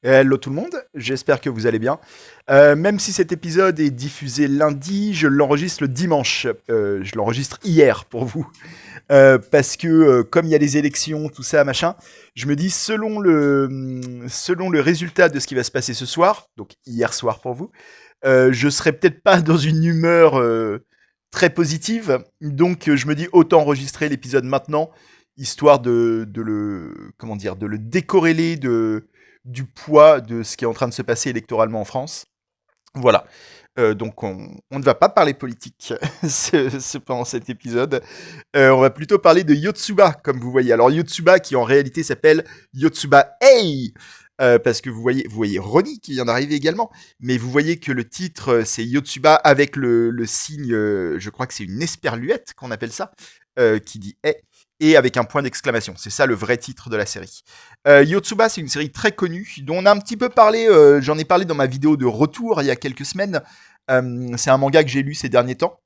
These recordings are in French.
Hello tout le monde, j'espère que vous allez bien. Même si cet épisode est diffusé lundi, je l'enregistre le dimanche. Je l'enregistre hier pour vous. Parce que comme il y a les élections, tout ça, machin, je me dis selon le résultat de ce qui va se passer ce soir, donc hier soir pour vous, je serai peut-être pas dans une humeur très positive. Donc je me dis autant enregistrer l'épisode maintenant, histoire de le comment dire, de le décorréler du poids de ce qui est en train de se passer électoralement en France. Voilà. Donc on ne va pas parler politique pendant cet épisode. On va plutôt parler de Yotsuba, comme vous voyez. Alors Yotsuba qui en réalité s'appelle Yotsuba Hey, parce que vous voyez Ronnie qui vient d'arriver également, mais vous voyez que le titre c'est Yotsuba avec le signe, je crois que c'est une esperluette qu'on appelle ça, qui dit Hey, et avec un point d'exclamation. C'est ça le vrai titre de la série. Yotsuba, c'est une série très connue, dont on a un petit peu parlé, j'en ai parlé dans ma vidéo de retour il y a quelques semaines. C'est un manga que j'ai lu ces derniers temps,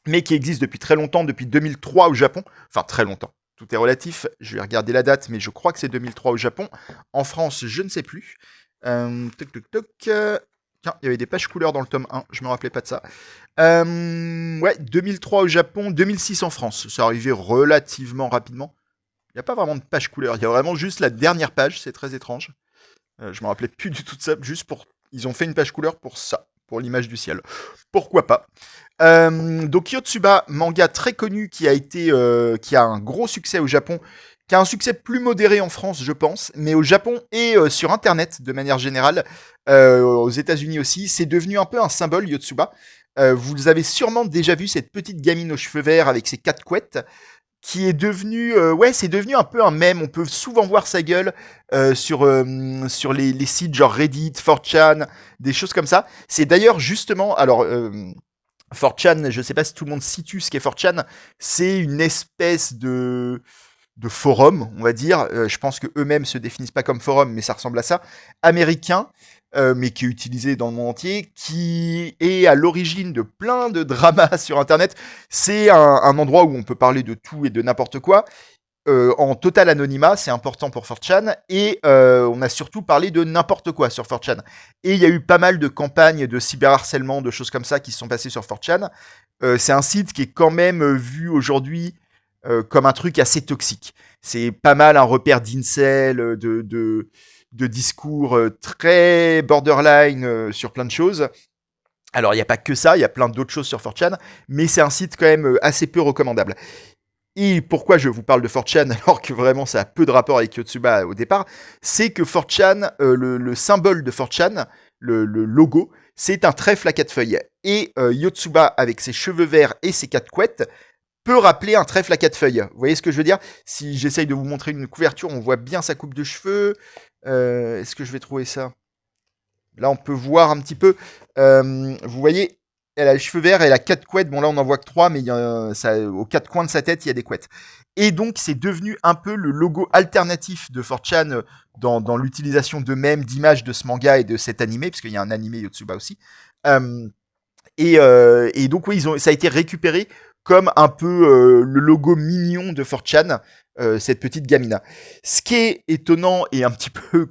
mais qui existe depuis très longtemps, depuis 2003 au Japon. Enfin, très longtemps. Tout est relatif. Je vais regarder la date, mais je crois que c'est 2003 au Japon. En France, je ne sais plus. Toc, toc, toc. Tiens, il y avait des pages couleurs dans le tome 1. Je me rappelais pas de ça. Ouais, 2003 au Japon, 2006 en France. Ça arrivait relativement rapidement. Il n'y a pas vraiment de page couleur. Il y a vraiment juste la dernière page. C'est très étrange. Je me rappelais plus du tout de ça. Juste pour. Ils ont fait une page couleur pour ça. Pour l'image du ciel. Pourquoi pas. Donc Yotsuba, manga très connu qui a un gros succès au Japon, qui a un succès plus modéré en France, je pense, mais au Japon et sur Internet de manière générale, aux États-Unis aussi, c'est devenu un peu un symbole Yotsuba. Vous avez sûrement déjà vu cette petite gamine aux cheveux verts avec ses quatre couettes, qui est devenue, ouais, c'est devenu un peu un mème. On peut souvent voir sa gueule sur les sites genre Reddit, 4chan, des choses comme ça. C'est d'ailleurs justement, alors 4chan, je sais pas si tout le monde situe ce qu'est 4chan, c'est une espèce de forum, on va dire. Je pense que eux-mêmes se définissent pas comme forum, mais ça ressemble à ça. Américain, mais qui est utilisé dans le monde entier, qui est à l'origine de plein de dramas sur Internet. C'est un endroit où on peut parler de tout et de n'importe quoi. En total anonymat, c'est important pour 4chan, et on a surtout parlé de n'importe quoi sur 4chan. Et il y a eu pas mal de campagnes de cyberharcèlement, de choses comme ça qui se sont passées sur 4chan. C'est un site qui est quand même vu aujourd'hui comme un truc assez toxique. C'est pas mal un repère d'incel, de discours très borderline sur plein de choses. Alors, il n'y a pas que ça, il y a plein d'autres choses sur 4chan, mais c'est un site quand même assez peu recommandable. Et pourquoi je vous parle de 4chan alors que vraiment ça a peu de rapport avec Yotsuba au départ, c'est que 4chan, le symbole de 4chan, le logo, c'est un trèfle à quatre feuilles. Et Yotsuba, avec ses cheveux verts et ses quatre couettes, peut rappeler un trèfle à quatre feuilles. Vous voyez ce que je veux dire? Si j'essaye de vous montrer une couverture, on voit bien sa coupe de cheveux. Est-ce que je vais trouver ça? Là, on peut voir un petit peu. Vous voyez, elle a les cheveux verts, elle a quatre couettes. Bon, là, on n'en voit que trois, mais aux quatre coins de sa tête, il y a des couettes. Et donc, c'est devenu un peu le logo alternatif de 4chan dans l'utilisation de mèmes, d'images de ce manga et de cet animé, parce qu'il y a un animé Yotsuba aussi. Euh, et donc, oui, ça a été récupéré comme un peu le logo mignon de 4chan, cette petite gamina. Ce qui est étonnant et un petit peu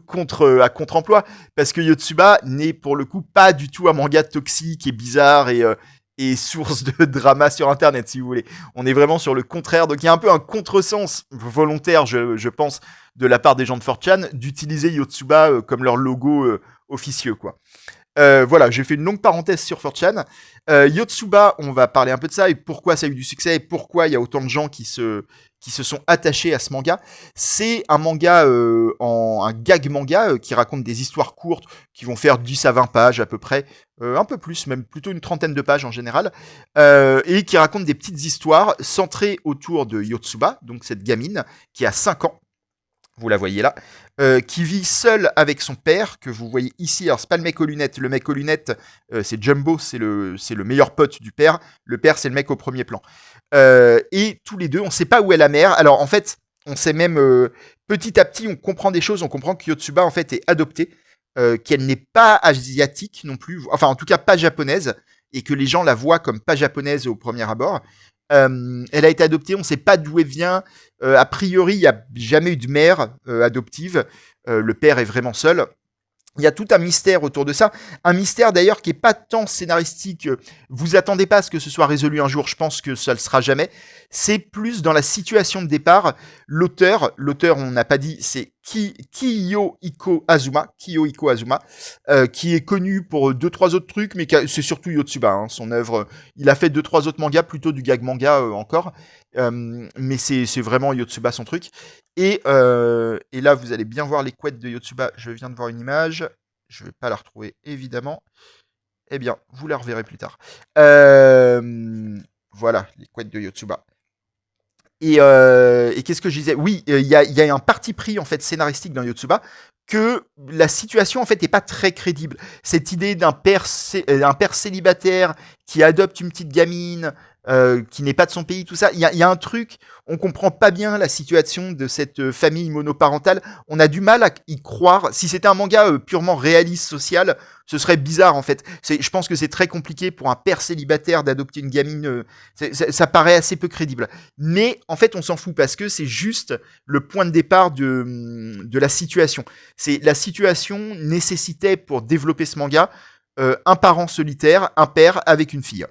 à contre-emploi, parce que Yotsuba n'est pour le coup pas du tout un manga toxique et bizarre et source de drama sur Internet, si vous voulez. On est vraiment sur le contraire. Donc il y a un peu un contresens volontaire, je pense, de la part des gens de 4chan, d'utiliser Yotsuba comme leur logo officieux, quoi. Voilà, j'ai fait une longue parenthèse sur 4chan. Yotsuba, on va parler un peu de ça et pourquoi ça a eu du succès et pourquoi il y a autant de gens qui se sont attachés à ce manga. C'est un manga, un gag manga qui raconte des histoires courtes qui vont faire 10 à 20 pages à peu près, un peu plus, même plutôt une trentaine de pages en général, et qui raconte des petites histoires centrées autour de Yotsuba, donc cette gamine qui a 5 ans, vous la voyez là, qui vit seule avec son père, que vous voyez ici. Alors, c'est pas le mec aux lunettes. Le mec aux lunettes, c'est Jumbo, c'est le meilleur pote du père. Le père, c'est le mec au premier plan. Et tous les deux, on sait pas où est la mère. Alors, en fait, on sait même, petit à petit, on comprend des choses. On comprend que Yotsuba, en fait, est adoptée, qu'elle n'est pas asiatique non plus. Enfin, en tout cas, pas japonaise. Et que les gens la voient comme pas japonaise au premier abord. Elle a été adoptée, on ne sait pas d'où elle vient. A priori, il n'y a jamais eu de mère adoptive. Le père est vraiment seul. Il y a tout un mystère autour de ça, un mystère d'ailleurs qui est pas tant scénaristique. Vous attendez pas à ce que ce soit résolu un jour, je pense que ça le sera jamais. C'est plus dans la situation de départ. L'auteur, on n'a pas dit, c'est Kiyo Iko Azuma, qui est connu pour deux trois autres trucs, mais c'est surtout Yotsuba. Hein, son œuvre, il a fait deux trois autres mangas, plutôt du gag manga encore, mais c'est vraiment Yotsuba son truc. Et là, vous allez bien voir les couettes de Yotsuba. Je viens de voir une image. Je ne vais pas la retrouver, évidemment. Eh bien, vous la reverrez plus tard. Voilà, les couettes de Yotsuba. Et qu'est-ce que je disais? Oui, il y a un parti pris en fait scénaristique dans Yotsuba que la situation en fait est pas très crédible. Cette idée un père célibataire qui adopte une petite gamine qui n'est pas de son pays, tout ça, il y a un truc, on comprend pas bien la situation de cette famille monoparentale. On a du mal à y croire. Si c'était un manga purement réaliste social, ce serait bizarre en fait. Je pense que c'est très compliqué pour un père célibataire d'adopter une gamine. Ça paraît assez peu crédible. Mais en fait, on s'en fout parce que c'est juste le point de départ de la situation. C'est la situation nécessitait pour développer ce manga un parent solitaire, un père avec une fille.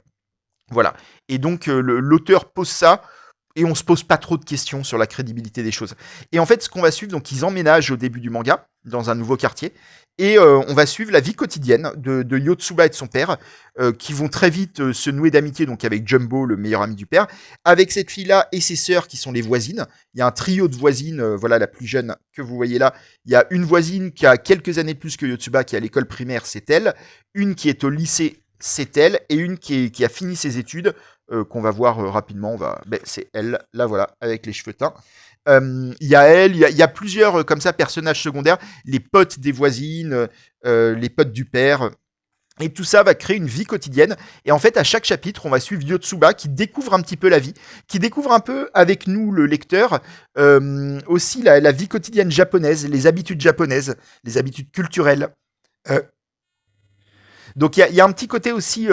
Voilà. Et donc l'auteur pose ça et on se pose pas trop de questions sur la crédibilité des choses. Et en fait, ce qu'on va suivre, donc ils emménagent au début du manga dans un nouveau quartier et on va suivre la vie quotidienne de Yotsuba et de son père qui vont très vite se nouer d'amitié donc avec Jumbo, le meilleur ami du père, avec cette fille-là et ses sœurs qui sont les voisines. Il y a un trio de voisines, voilà la plus jeune que vous voyez là. Il y a une voisine qui a quelques années de plus que Yotsuba qui est à l'école primaire, c'est elle. Une qui est au lycée, c'est elle, et une qui a fini ses études, qu'on va voir rapidement. C'est elle, là voilà, avec les cheveux teints. Il y a elle, il y a plusieurs comme ça personnages secondaires, les potes des voisines, les potes du père. Et tout ça va créer une vie quotidienne. Et en fait, à chaque chapitre, on va suivre Yotsuba qui découvre un petit peu la vie, qui découvre un peu avec nous, le lecteur, aussi la vie quotidienne japonaise, les habitudes japonaises, les habitudes culturelles. Euh, Donc il y a un petit côté aussi,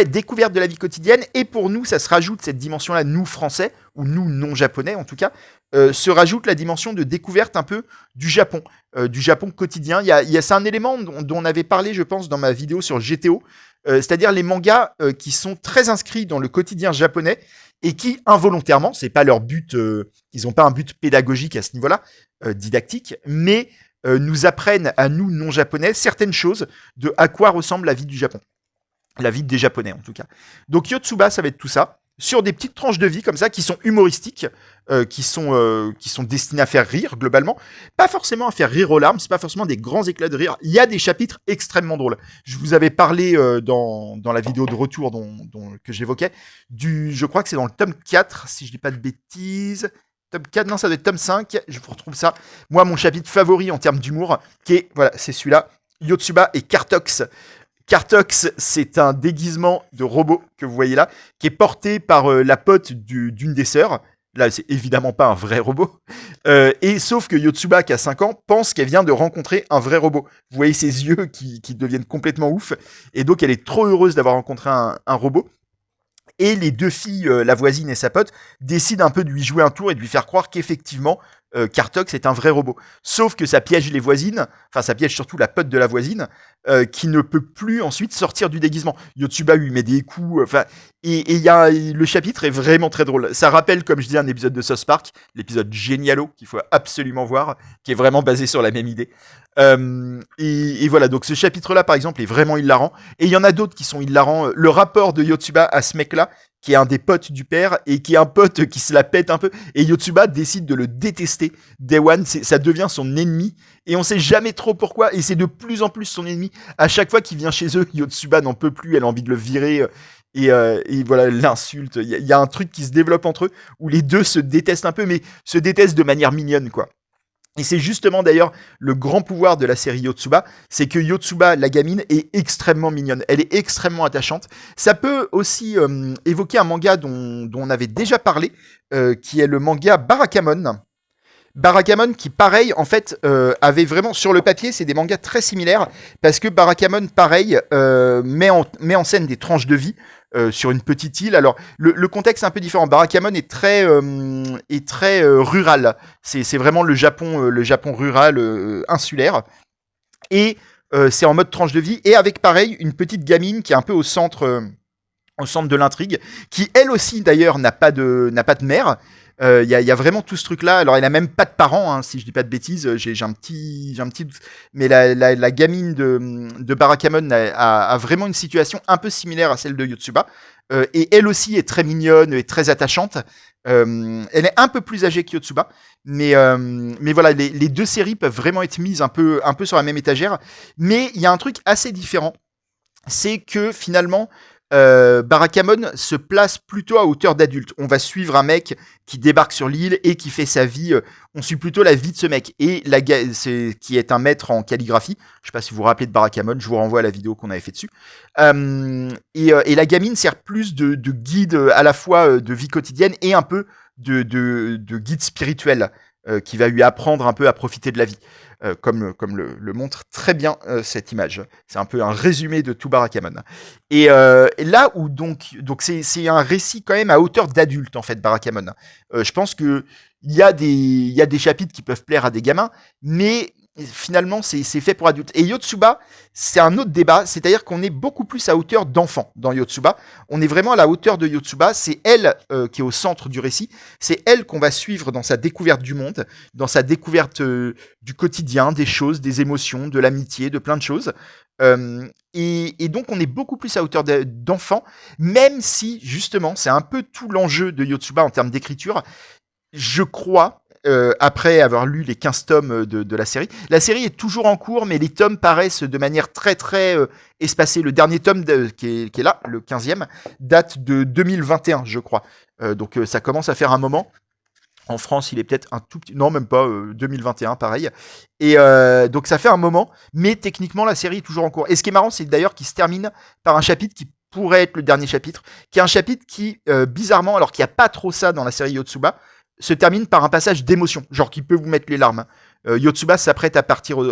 découverte de la vie quotidienne. Et pour nous, ça se rajoute cette dimension-là, nous français, ou nous non japonais en tout cas, se rajoute la dimension de découverte un peu du Japon quotidien. C'est un élément dont on avait parlé, je pense, dans ma vidéo sur GTO, c'est-à-dire les mangas qui sont très inscrits dans le quotidien japonais et qui involontairement, c'est pas leur but, ils n'ont pas un but pédagogique à ce niveau-là, didactique, mais nous apprennent à nous non-japonais certaines choses de à quoi ressemble la vie du Japon. La vie des Japonais en tout cas. Donc Yotsuba, ça va être tout ça, sur des petites tranches de vie comme ça, qui sont humoristiques, qui sont destinées à faire rire globalement. Pas forcément à faire rire aux larmes, c'est pas forcément des grands éclats de rire. Il y a des chapitres extrêmement drôles. Je vous avais parlé dans la vidéo de retour que j'évoquais, je crois que c'est dans le tome 4, si je dis pas de bêtises. Tome 4, non, ça doit être tome 5, je vous retrouve ça. Moi, mon chapitre favori en termes d'humour, c'est celui-là, Yotsuba et Cartox. Cartox, c'est un déguisement de robot que vous voyez là, qui est porté par la pote d'une des sœurs. Là, c'est évidemment pas un vrai robot. Et sauf que Yotsuba, qui a 5 ans, pense qu'elle vient de rencontrer un vrai robot. Vous voyez ses yeux qui deviennent complètement ouf. Et donc, elle est trop heureuse d'avoir rencontré un robot. Et les deux filles, la voisine et sa pote, décident un peu de lui jouer un tour et de lui faire croire qu'effectivement, Cartox est un vrai robot. Sauf que ça piège les voisines, enfin ça piège surtout la pote de la voisine, qui ne peut plus ensuite sortir du déguisement. Yotsuba lui met des coups, le chapitre est vraiment très drôle. Ça rappelle, comme je disais, un épisode de South Park, l'épisode Génialo, qu'il faut absolument voir, qui est vraiment basé sur la même idée. Et voilà, donc ce chapitre-là, par exemple, est vraiment hilarant. Et il y en a d'autres qui sont hilarants. Le rapport de Yotsuba à ce mec-là, qui est un des potes du père, et qui est un pote qui se la pète un peu. Et Yotsuba décide de le détester. Day One, ça devient son ennemi. Et on sait jamais trop pourquoi. Et c'est de plus en plus son ennemi. À chaque fois qu'il vient chez eux, Yotsuba n'en peut plus. Elle a envie de le virer. Et voilà, l'insulte. Il y a un truc qui se développe entre eux, où les deux se détestent un peu, mais se détestent de manière mignonne, quoi. Et c'est justement d'ailleurs le grand pouvoir de la série Yotsuba, c'est que Yotsuba, la gamine, est extrêmement mignonne, elle est extrêmement attachante. Ça peut aussi évoquer un manga dont on avait déjà parlé, qui est le manga Barakamon. Barakamon qui, pareil, en fait, avait vraiment, sur le papier, c'est des mangas très similaires, parce que Barakamon, pareil, met en scène des tranches de vie, sur une petite île. Alors, le contexte est un peu différent. Barakamon est très rural. C'est vraiment le Japon rural insulaire. Et C'est en mode tranche de vie et avec pareil une petite gamine qui est un peu au centre de l'intrigue, qui elle aussi d'ailleurs n'a pas de mère. Il y a vraiment tout ce truc-là. Alors elle a même pas de parents, hein, si je dis pas de bêtises. J'ai un petit doute. Mais la gamine de Barakamon a vraiment une situation un peu similaire à celle de Yotsuba. Et elle aussi est très mignonne et très attachante. Elle est un peu plus âgée que Yotsuba, mais voilà, les deux séries peuvent vraiment être mises un peu sur la même étagère. Mais il y a un truc assez différent, c'est que finalement, Barakamon se place plutôt à hauteur d'adulte. On va suivre un mec qui débarque sur l'île et qui fait sa vie. On suit plutôt la vie de ce mec. Et qui est un maître en calligraphie. Je sais pas si vous vous rappelez de Barakamon, je vous renvoie à la vidéo qu'on avait fait dessus. Et la gamine sert plus de guide à la fois de vie quotidienne et un peu de guide spirituel qui va lui apprendre un peu à profiter de la vie. Comme le montre très bien cette image. C'est un peu un résumé de tout Barakamon. Et là où donc c'est un récit quand même à hauteur d'adulte en fait Barakamon. Je pense que il y a des chapitres qui peuvent plaire à des gamins, mais finalement c'est fait pour adultes. Et Yotsuba, c'est un autre débat, c'est-à-dire qu'on est beaucoup plus à hauteur d'enfant dans Yotsuba. On est vraiment à la hauteur de Yotsuba, c'est elle qui est au centre du récit, c'est elle qu'on va suivre dans sa découverte du monde, dans sa découverte du quotidien, des choses, des émotions, de l'amitié, de plein de choses. Et donc on est beaucoup plus à hauteur d'enfant, même si justement c'est un peu tout l'enjeu de Yotsuba en termes d'écriture. Je crois, après avoir lu les 15 tomes de la série est toujours en cours, mais les tomes paraissent de manière très très espacée. Le dernier tome qui est là, le 15e, date de 2021, je crois. Donc ça commence à faire un moment. En France, il est peut-être un tout petit... Non, même pas, 2021, pareil. Et donc ça fait un moment, mais techniquement, la série est toujours en cours. Et ce qui est marrant, c'est d'ailleurs qu'il se termine par un chapitre qui pourrait être le dernier chapitre, qui est un chapitre qui, bizarrement, alors qu'il n'y a pas trop ça dans la série Yotsuba, se termine par un passage d'émotion, genre qui peut vous mettre les larmes. Yotsuba s'apprête à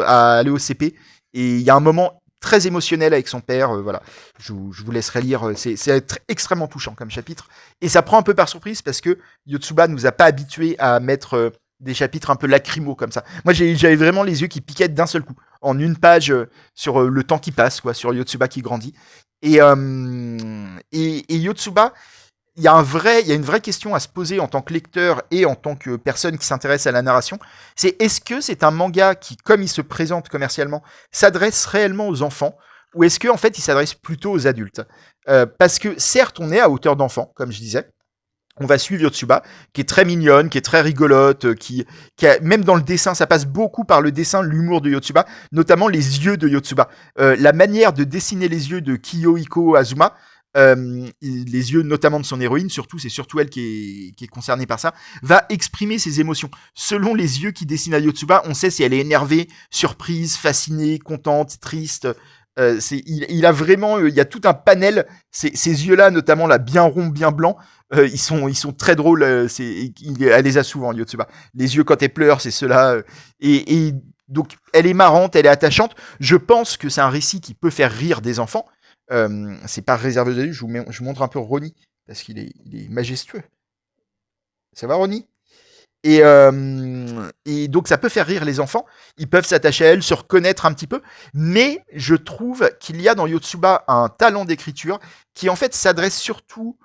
à aller au CP, et il y a un moment très émotionnel avec son père, voilà. Je vous laisserai lire, c'est extrêmement touchant comme chapitre, et ça prend un peu par surprise parce que Yotsuba nous a pas habitués à mettre des chapitres un peu lacrymaux comme ça. Moi j'avais vraiment les yeux qui piquaient d'un seul coup, en une page sur le temps qui passe, quoi, sur Yotsuba qui grandit. Et Yotsuba, il y a une vraie question à se poser en tant que lecteur et en tant que personne qui s'intéresse à la narration. C'est est-ce que c'est un manga qui, comme il se présente commercialement, s'adresse réellement aux enfants, ou est-ce qu'en fait il s'adresse plutôt aux adultes? Parce que certes, on est à hauteur d'enfant, comme je disais. On va suivre Yotsuba, qui est très mignonne, qui est très rigolote, même dans le dessin, ça passe beaucoup par le dessin, l'humour de Yotsuba, notamment les yeux de Yotsuba. La manière de dessiner les yeux de Kiyohiko Azuma, les yeux notamment de son héroïne, c'est surtout elle qui est concernée par ça, va exprimer ses émotions. Selon les yeux qui dessinent à Yotsuba, on sait si elle est énervée, surprise, fascinée, contente, triste. Il a vraiment, il y a tout un panel. Ces yeux-là, notamment là, bien ronds, bien blancs, ils sont très drôles. Elle les a souvent, Yotsuba. Les yeux quand elle pleure, c'est ceux-là. Et donc, elle est marrante, elle est attachante. Je pense que c'est un récit qui peut faire rire des enfants. C'est pas réservé aux adultes. Je vous montre un peu Ronnie parce qu'il est majestueux. Ça va, Ronnie? Et donc ça peut faire rire les enfants, ils peuvent s'attacher à elle, se reconnaître un petit peu, mais je trouve qu'il y a dans Yotsuba un talent d'écriture qui en fait s'adresse surtout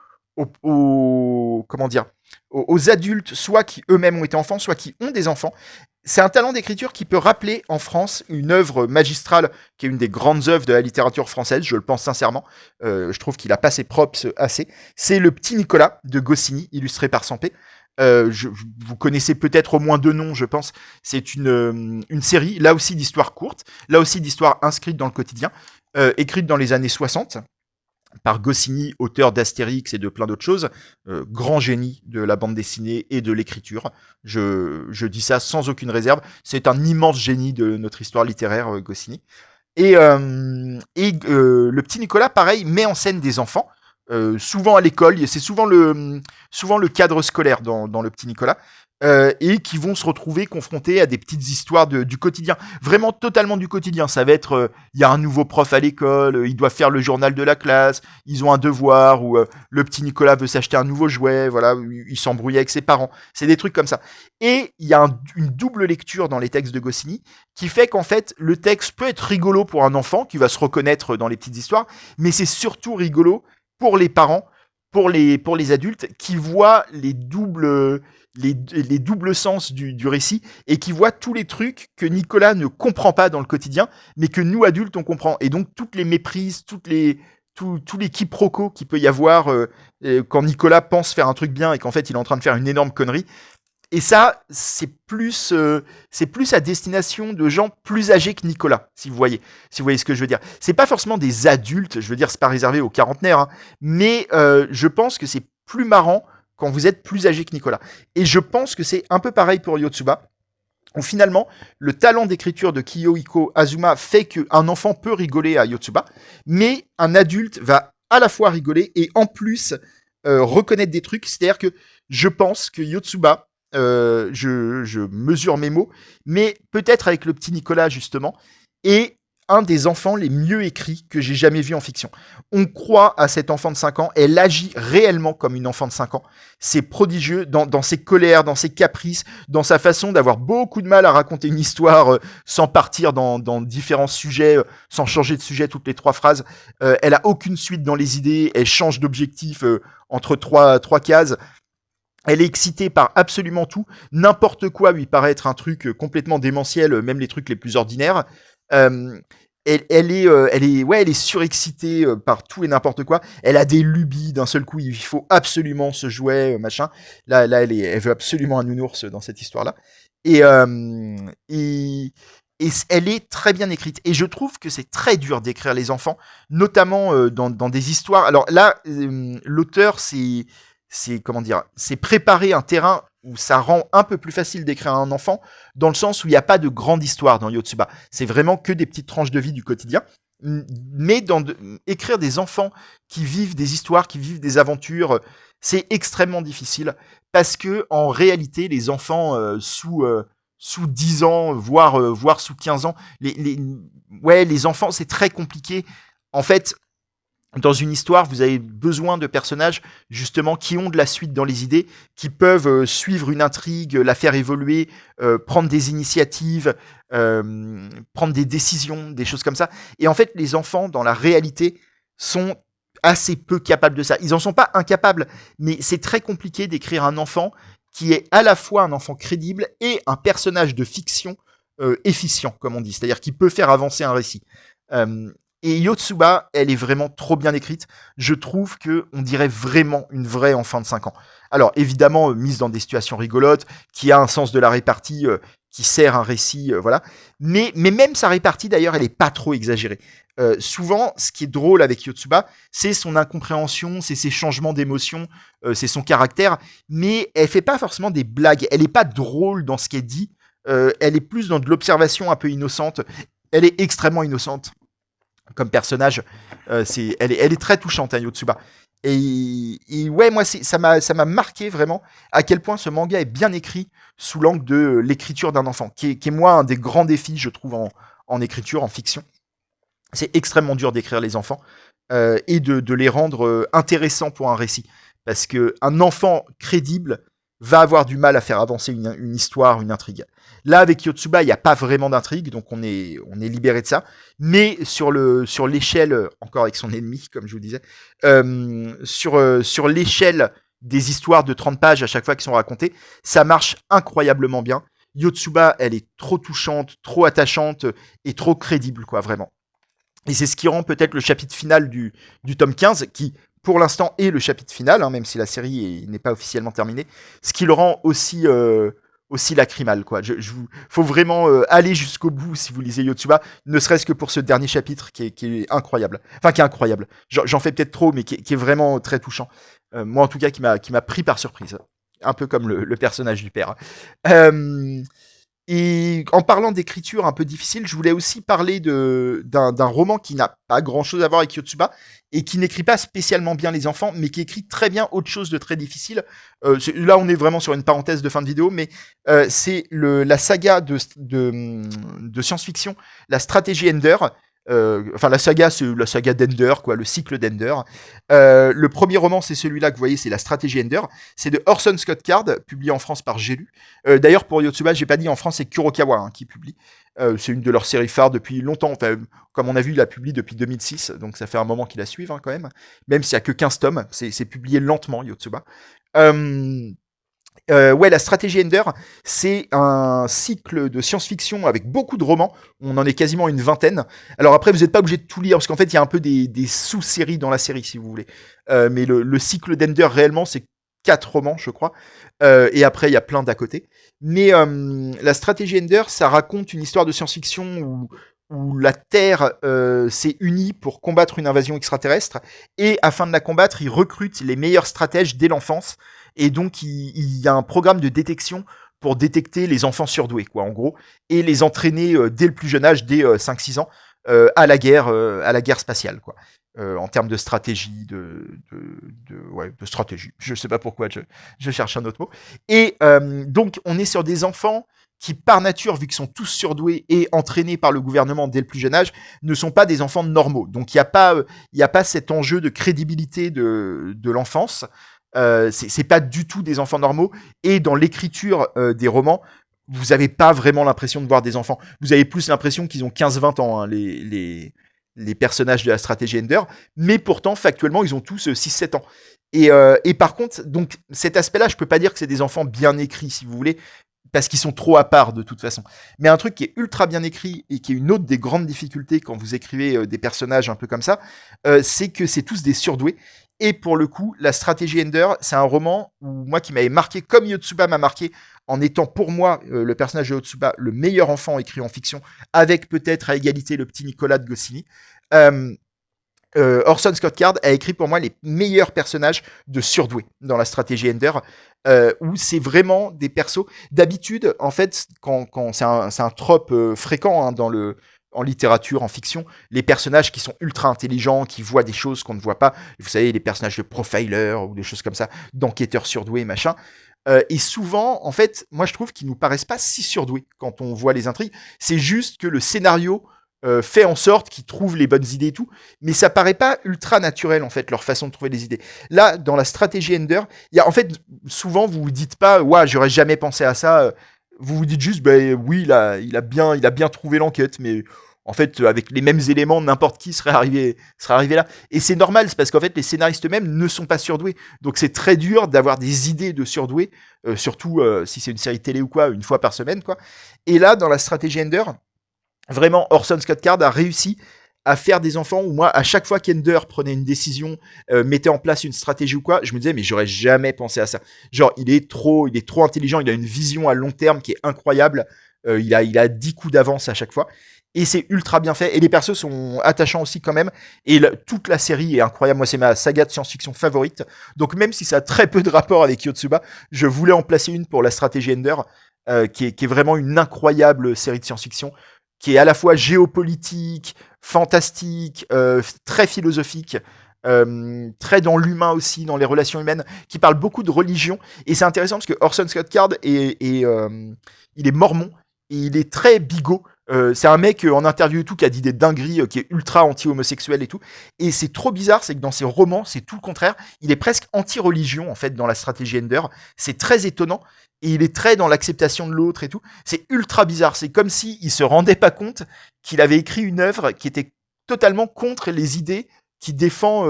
comment dire, aux adultes, soit qui eux-mêmes ont été enfants, soit qui ont des enfants. C'est un talent d'écriture qui peut rappeler en France une œuvre magistrale qui est une des grandes œuvres de la littérature française, je le pense sincèrement. Je trouve qu'il a pas ses props assez. C'est Le Petit Nicolas de Goscinny, illustré par Sampé. Vous connaissez peut-être au moins deux noms, je pense. C'est une série, là aussi d'histoires courtes, là aussi d'histoires inscrites dans le quotidien, écrite dans les années 60 par Goscinny, auteur d'Astérix et de plein d'autres choses, grand génie de la bande dessinée et de l'écriture. Je dis ça sans aucune réserve. C'est un immense génie de notre histoire littéraire, Goscinny. Le Petit Nicolas, pareil, met en scène des enfants. Souvent à l'école, c'est souvent le cadre scolaire dans Le Petit Nicolas. et qui vont se retrouver confrontés à des petites histoires du quotidien, vraiment totalement du quotidien. Ça va être, il y a un nouveau prof à l'école, ils doivent faire le journal de la classe, ils ont un devoir, ou le petit Nicolas veut s'acheter un nouveau jouet, voilà, il s'embrouille avec ses parents. C'est des trucs comme ça. Et il y a une double lecture dans les textes de Goscinny qui fait qu'en fait, le texte peut être rigolo pour un enfant qui va se reconnaître dans les petites histoires, mais c'est surtout rigolo pour les parents, pour les adultes qui voient les doubles sens du récit et qui voient tous les trucs que Nicolas ne comprend pas dans le quotidien, mais que nous adultes on comprend. Et donc toutes les méprises, tous les quiproquos qu'il peut y avoir quand Nicolas pense faire un truc bien et qu'en fait il est en train de faire une énorme connerie. Et ça, c'est plus à destination de gens plus âgés que Nicolas, si vous voyez ce que je veux dire. C'est pas forcément des adultes, je veux dire, c'est pas réservé aux quarantenaires, hein, mais je pense que c'est plus marrant quand vous êtes plus âgé que Nicolas. Et je pense que c'est un peu pareil pour Yotsuba, où finalement, le talent d'écriture de Kiyohiko Azuma fait qu'un enfant peut rigoler à Yotsuba, mais un adulte va à la fois rigoler et en plus reconnaître des trucs. C'est-à-dire que je pense que Yotsuba, je mesure mes mots, mais peut-être avec le petit Nicolas justement, est un des enfants les mieux écrits que j'ai jamais vu en fiction. On croit à cet enfant de 5 ans, elle agit réellement comme une enfant de 5 ans. C'est prodigieux dans ses colères, dans ses caprices, dans sa façon d'avoir beaucoup de mal à raconter une histoire sans partir dans différents sujets, sans changer de sujet toutes les 3 phrases. Elle a aucune suite dans les idées, elle change d'objectif entre trois cases. Elle est excitée par absolument tout. N'importe quoi lui paraît être un truc complètement démentiel, même les trucs les plus ordinaires. Euh, elle est surexcitée par tout et n'importe quoi. Elle a des lubies d'un seul coup. Il faut absolument ce jouet, machin. Là, elle veut absolument un nounours dans cette histoire-là. Et, euh, et, et elle est très bien écrite. Et je trouve que c'est très dur d'écrire les enfants, notamment dans des histoires. Alors là, l'auteur, c'est comment dire, c'est préparer un terrain où ça rend un peu plus facile d'écrire un enfant, dans le sens où il n'y a pas de grande histoire dans Yotsuba. C'est vraiment que des petites tranches de vie du quotidien. Mais écrire des enfants qui vivent des histoires, qui vivent des aventures, c'est extrêmement difficile parce que en réalité, les enfants sous 10 ans, voire sous 15 ans, les enfants, c'est très compliqué. En fait, dans une histoire, vous avez besoin de personnages justement qui ont de la suite dans les idées, qui peuvent suivre une intrigue, la faire évoluer, prendre des initiatives, prendre des décisions, des choses comme ça. Et en fait, les enfants, dans la réalité, sont assez peu capables de ça. Ils en sont pas incapables, mais c'est très compliqué d'écrire un enfant qui est à la fois un enfant crédible et un personnage de fiction efficient, comme on dit, c'est-à-dire qui peut faire avancer un récit. Euh, et Yotsuba, elle est vraiment trop bien écrite. Je trouve que on dirait vraiment une vraie enfant de 5 ans. Alors évidemment, mise dans des situations rigolotes, qui a un sens de la répartie, qui sert un récit, voilà. Mais même sa répartie, d'ailleurs, elle est pas trop exagérée. Souvent, ce qui est drôle avec Yotsuba, c'est son incompréhension, c'est ses changements d'émotion, c'est son caractère, mais elle fait pas forcément des blagues. Elle est pas drôle dans ce qu'elle dit. Elle est plus dans de l'observation un peu innocente. Elle est extrêmement innocente comme personnage. Elle est très touchante, hein, Yotsuba. Et ouais, moi, ça m'a marqué vraiment à quel point ce manga est bien écrit sous l'angle de l'écriture d'un enfant, qui est moi un des grands défis, je trouve, en écriture, en fiction. C'est extrêmement dur d'écrire les enfants et de les rendre intéressants pour un récit. Parce qu'un enfant crédible va avoir du mal à faire avancer une histoire, une intrigue. Là, avec Yotsuba, il n'y a pas vraiment d'intrigue, donc on est libéré de ça. Mais sur l'échelle, encore avec son ennemi, comme je vous disais, sur l'échelle des histoires de 30 pages à chaque fois qui sont racontées, ça marche incroyablement bien. Yotsuba, elle est trop touchante, trop attachante et trop crédible, quoi, vraiment. Et c'est ce qui rend peut-être le chapitre final du tome 15, qui pour l'instant est le chapitre final, hein, même si la série n'est pas officiellement terminée, ce qui le rend aussi lacrymal, quoi. Faut vraiment aller jusqu'au bout si vous lisez Yotsuba, ne serait-ce que pour ce dernier chapitre qui est incroyable. Enfin, qui est incroyable. J'en fais peut-être trop, mais qui est vraiment très touchant. Moi, en tout cas, qui m'a pris par surprise. Un peu comme le personnage du père. Euh, Et en parlant d'écriture un peu difficile, je voulais aussi parler d'un roman qui n'a pas grand-chose à voir avec Yotsuba et qui n'écrit pas spécialement bien les enfants, mais qui écrit très bien autre chose de très difficile. Là, on est vraiment sur une parenthèse de fin de vidéo, mais c'est la saga de science-fiction, la stratégie Ender. Enfin, la saga, c'est la saga d'Ender, quoi, le cycle d'Ender. Le premier roman, c'est celui-là que vous voyez, c'est la stratégie Ender. C'est de Orson Scott Card, publié en France par J'ai lu. D'ailleurs, pour Yotsuba, j'ai pas dit, en France, c'est Kurokawa qui publie. C'est une de leurs séries phares depuis longtemps. Enfin, comme on a vu, il la publie depuis 2006, donc ça fait un moment qu'il la suive quand même. Même s'il y a que 15 tomes, c'est publié lentement, Yotsuba. Euh, ouais, la stratégie Ender, c'est un cycle de science-fiction avec beaucoup de romans. On en est quasiment une vingtaine. Alors après, vous n'êtes pas obligé de tout lire, parce qu'en fait, il y a un peu des sous-séries dans la série, si vous voulez. Mais le cycle d'Ender, réellement, c'est 4 romans, je crois. Et après, il y a plein d'à côté. Mais la stratégie Ender, ça raconte une histoire de science-fiction où la Terre s'est unie pour combattre une invasion extraterrestre. Et afin de la combattre, ils recrutent les meilleurs stratèges dès l'enfance. Et donc, il y a un programme de détection pour détecter les enfants surdoués, quoi, en gros, et les entraîner dès le plus jeune âge, dès 5-6 ans, à la guerre spatiale, quoi. En termes de stratégie, ouais, de stratégie. Je sais pas pourquoi, je cherche un autre mot. Et donc, on est sur des enfants qui, par nature, vu qu'ils sont tous surdoués et entraînés par le gouvernement dès le plus jeune âge, ne sont pas des enfants normaux. Donc, il y a pas cet enjeu de crédibilité de l'enfance. C'est pas du tout des enfants normaux. Et dans l'écriture des romans, vous avez pas vraiment l'impression de voir des enfants. Vous avez plus l'impression qu'ils ont 15-20 ans, hein, les personnages de la stratégie Ender. Mais pourtant, factuellement, ils ont tous 6-7 ans. Et par contre, donc cet aspect-là, je peux pas dire que c'est des enfants bien écrits, si vous voulez, parce qu'ils sont trop à part de toute façon. Mais un truc qui est ultra bien écrit et qui est une autre des grandes difficultés quand vous écrivez des personnages un peu comme ça, c'est que c'est tous des surdoués. Et pour le coup, la stratégie Ender, c'est un roman où moi qui m'avait marqué, comme Yotsuba m'a marqué, en étant pour moi le personnage de Yotsuba le meilleur enfant écrit en fiction, avec peut-être à égalité le petit Nicolas de Goscinny. Euh, Orson Scott Card a écrit pour moi les meilleurs personnages de surdoués dans la stratégie Ender, où c'est vraiment des persos. D'habitude, en fait, quand c'est un trope fréquent en littérature, en fiction, les personnages qui sont ultra intelligents, qui voient des choses qu'on ne voit pas. Vous savez, les personnages de profiler ou des choses comme ça, d'enquêteurs surdoués, machin. Et souvent, en fait, moi je trouve qu'ils nous paraissent pas si surdoués quand on voit les intrigues. C'est juste que le scénario fait en sorte qu'ils trouvent les bonnes idées et tout, mais ça paraît pas ultra naturel en fait leur façon de trouver les idées. Là, dans la stratégie Ender, il y a en fait souvent vous vous dites pas, ouais, j'aurais jamais pensé à ça. Vous vous dites juste, ben oui, il a bien trouvé l'enquête, mais en fait, avec les mêmes éléments, n'importe qui serait arrivé là. Et c'est normal, c'est parce qu'en fait, les scénaristes eux-mêmes ne sont pas surdoués. Donc c'est très dur d'avoir des idées de surdoués, surtout si c'est une série télé ou quoi, une fois par semaine, quoi. Et là, dans la stratégie Ender, vraiment, Orson Scott Card a réussi à faire des enfants où moi, à chaque fois qu'Ender prenait une décision, mettait en place une stratégie ou quoi, je me disais, mais j'aurais jamais pensé à ça. Genre, il est trop intelligent, il a une vision à long terme qui est incroyable. Il a 10 coups d'avance à chaque fois. Et c'est ultra bien fait. Et les persos sont attachants aussi quand même. Et toute la série est incroyable. Moi, c'est ma saga de science-fiction favorite. Donc même si ça a très peu de rapport avec Yotsuba, je voulais en placer une pour la stratégie Ender, qui est vraiment une incroyable série de science-fiction, qui est à la fois géopolitique, fantastique, très philosophique, très dans l'humain aussi, dans les relations humaines, qui parle beaucoup de religion. Et c'est intéressant parce que Orson Scott Card il est mormon et il est très bigot. C'est un mec en interview et tout qui a dit des dingueries, qui est ultra anti-homosexuel et tout. Et c'est trop bizarre, c'est que dans ses romans, c'est tout le contraire. Il est presque anti-religion en fait dans la stratégie Ender. C'est très étonnant. Et il est très dans l'acceptation de l'autre et tout. C'est ultra bizarre. C'est comme si il se rendait pas compte qu'il avait écrit une œuvre qui était totalement contre les idées qu'il défend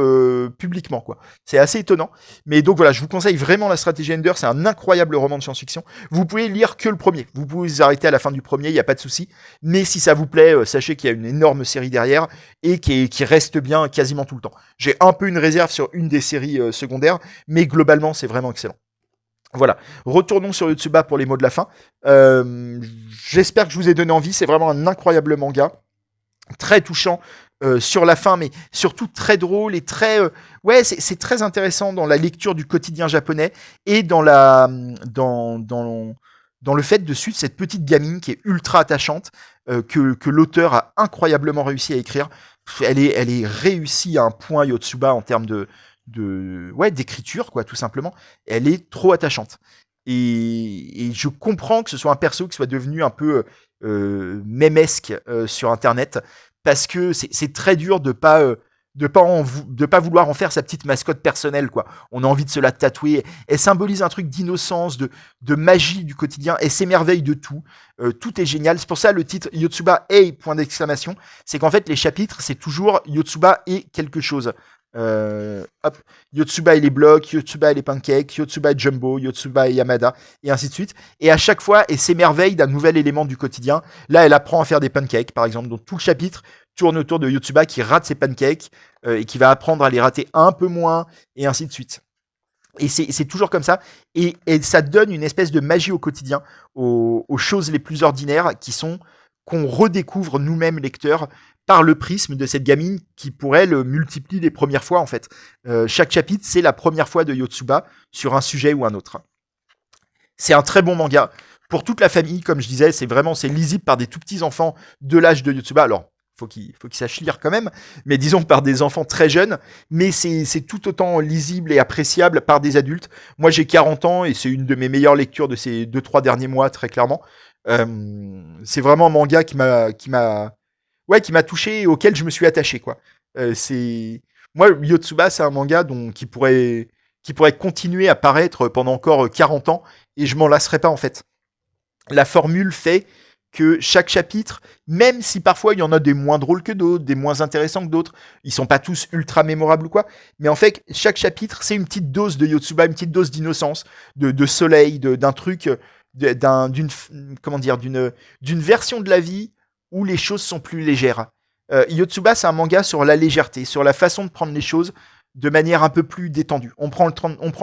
publiquement, quoi. C'est assez étonnant. Mais donc voilà, je vous conseille vraiment la stratégie Ender. C'est un incroyable roman de science-fiction. Vous pouvez lire que le premier. Vous pouvez vous arrêter à la fin du premier, il n'y a pas de souci. Mais si ça vous plaît, sachez qu'il y a une énorme série derrière et qui reste bien quasiment tout le temps. J'ai un peu une réserve sur une des séries secondaires, mais globalement, c'est vraiment excellent. Voilà, retournons sur Yotsuba pour les mots de la fin. J'espère que je vous ai donné envie, c'est vraiment un incroyable manga, très touchant sur la fin, mais surtout très drôle et très... ouais, c'est très intéressant dans la lecture du quotidien japonais et dans dans le fait de suivre cette petite gamine qui est ultra attachante, que l'auteur a incroyablement réussi à écrire. Elle est réussie à un point, Yotsuba, en termes d'écriture, quoi, tout simplement. Elle est trop attachante. Et je comprends que ce soit un perso qui soit devenu un peu mémesque sur Internet, parce que c'est très dur de pas vouloir en faire sa petite mascotte personnelle, quoi. On a envie de se la tatouer. Elle symbolise un truc d'innocence, de magie du quotidien. Elle s'émerveille de tout. Tout est génial. C'est pour ça le titre Yotsuba et point d'exclamation. C'est qu'en fait les chapitres c'est toujours Yotsuba et quelque chose. Hop, Yotsuba et les blocs, Yotsuba et les pancakes, Yotsuba et Jumbo, Yotsuba et Yamada, et ainsi de suite. Et à chaque fois, elle s'émerveille d'un nouvel élément du quotidien. Là, elle apprend à faire des pancakes, par exemple. Donc tout le chapitre tourne autour de Yotsuba qui rate ses pancakes et qui va apprendre à les rater un peu moins, et ainsi de suite. Et c'est toujours comme ça. Et ça donne une espèce de magie au quotidien, aux choses les plus ordinaires qu'on redécouvre nous-mêmes lecteurs par le prisme de cette gamine qui, pour elle, multiplie les premières fois, en fait. Chaque chapitre, c'est la première fois de Yotsuba sur un sujet ou un autre. C'est un très bon manga. Pour toute la famille, comme je disais, c'est lisible par des tout petits enfants de l'âge de Yotsuba. Alors, faut qu'ils sachent lire quand même, mais disons par des enfants très jeunes, mais c'est tout autant lisible et appréciable par des adultes. Moi, j'ai 40 ans et c'est une de mes meilleures lectures de ces 2-3 derniers mois, très clairement. C'est vraiment un manga qui m'a touché et auquel je me suis attaché, quoi. C'est Moi, Yotsuba, c'est un manga qui pourrait continuer à paraître pendant encore 40 ans et je m'en lasserai pas, en fait. La formule fait que chaque chapitre, même si parfois il y en a des moins drôles que d'autres, des moins intéressants que d'autres, ils sont pas tous ultra mémorables ou quoi, mais en fait, chaque chapitre, c'est une petite dose de Yotsuba, une petite dose d'innocence, de soleil, d'un truc, comment dire, d'une version de la vie où les choses sont plus légères. Yotsuba, c'est un manga sur la légèreté, sur la façon de prendre les choses de manière un peu plus détendue. On prend le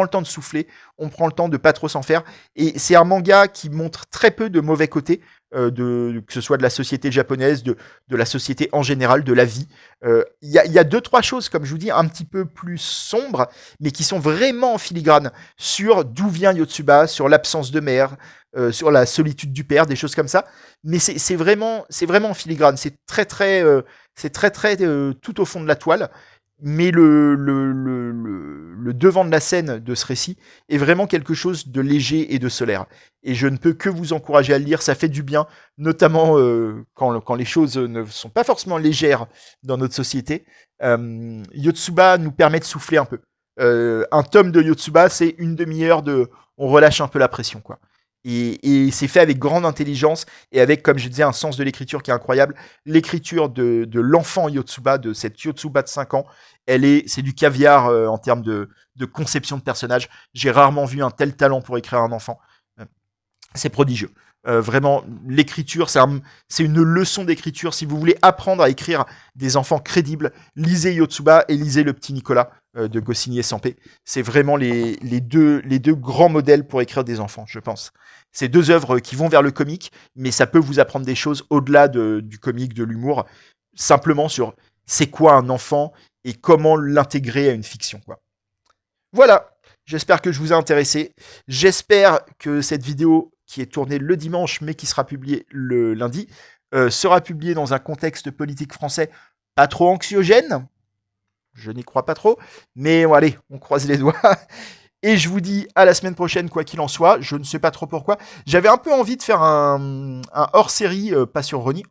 temps de souffler, on prend le temps de pas trop s'en faire. Et c'est un manga qui montre très peu de mauvais côtés, que ce soit de la société japonaise, de la société en général, de la vie. Il y a 2-3 choses, comme je vous dis, un petit peu plus sombres, mais qui sont vraiment en filigrane sur d'où vient Yotsuba, sur l'absence de mère, sur la solitude du père, des choses comme ça. Mais c'est vraiment en filigrane. C'est très tout au fond de la toile. Mais le devant de la scène de ce récit est vraiment quelque chose de léger et de solaire. Et je ne peux que vous encourager à le lire, ça fait du bien, notamment quand les choses ne sont pas forcément légères dans notre société. Yotsuba nous permet de souffler un peu. Un tome de Yotsuba, c'est une demi-heure de... On relâche un peu la pression, quoi. Et c'est fait avec grande intelligence et avec, comme je disais, un sens de l'écriture qui est incroyable. L'écriture de l'enfant Yotsuba, de cette Yotsuba de 5 ans, c'est du caviar en termes de conception de personnage. J'ai rarement vu un tel talent pour écrire un enfant. C'est prodigieux. Vraiment, l'écriture, c'est une leçon d'écriture. Si vous voulez apprendre à écrire des enfants crédibles, lisez Yotsuba et lisez Le Petit Nicolas de Goscinny et Sampé. C'est vraiment les deux grands modèles pour écrire des enfants, je pense. C'est 2 œuvres qui vont vers le comique, mais ça peut vous apprendre des choses au-delà du comique, de l'humour, simplement sur c'est quoi un enfant et comment l'intégrer à une fiction, quoi. Voilà, j'espère que je vous ai intéressé. J'espère que cette vidéo qui est tournée le dimanche mais qui sera publiée le lundi sera publiée dans un contexte politique français pas trop anxiogène. Je n'y crois pas trop, mais bon, allez, on croise les doigts. Et je vous dis à la semaine prochaine, quoi qu'il en soit. Je ne sais pas trop pourquoi. J'avais un peu envie de faire un hors-série, pas sur Ronnie,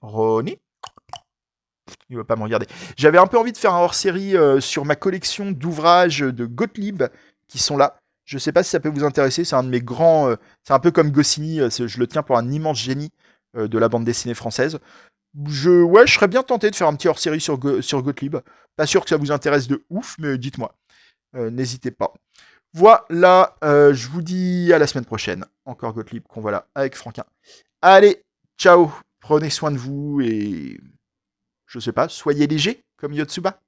il va pas me regarder. J'avais un peu envie de faire un hors-série sur ma collection d'ouvrages de Gottlieb qui sont là. Je sais pas si ça peut vous intéresser. C'est un de mes grands. C'est un peu comme Goscinny. Je le tiens pour un immense génie de la bande dessinée française. Je serais bien tenté de faire un petit hors-série sur Gottlieb. Pas sûr que ça vous intéresse de ouf, mais dites-moi. N'hésitez pas. Voilà, je vous dis à la semaine prochaine. Encore Gottlieb qu'on voit là avec Franquin. Allez, ciao. Prenez soin de vous et je sais pas, soyez léger comme Yotsuba.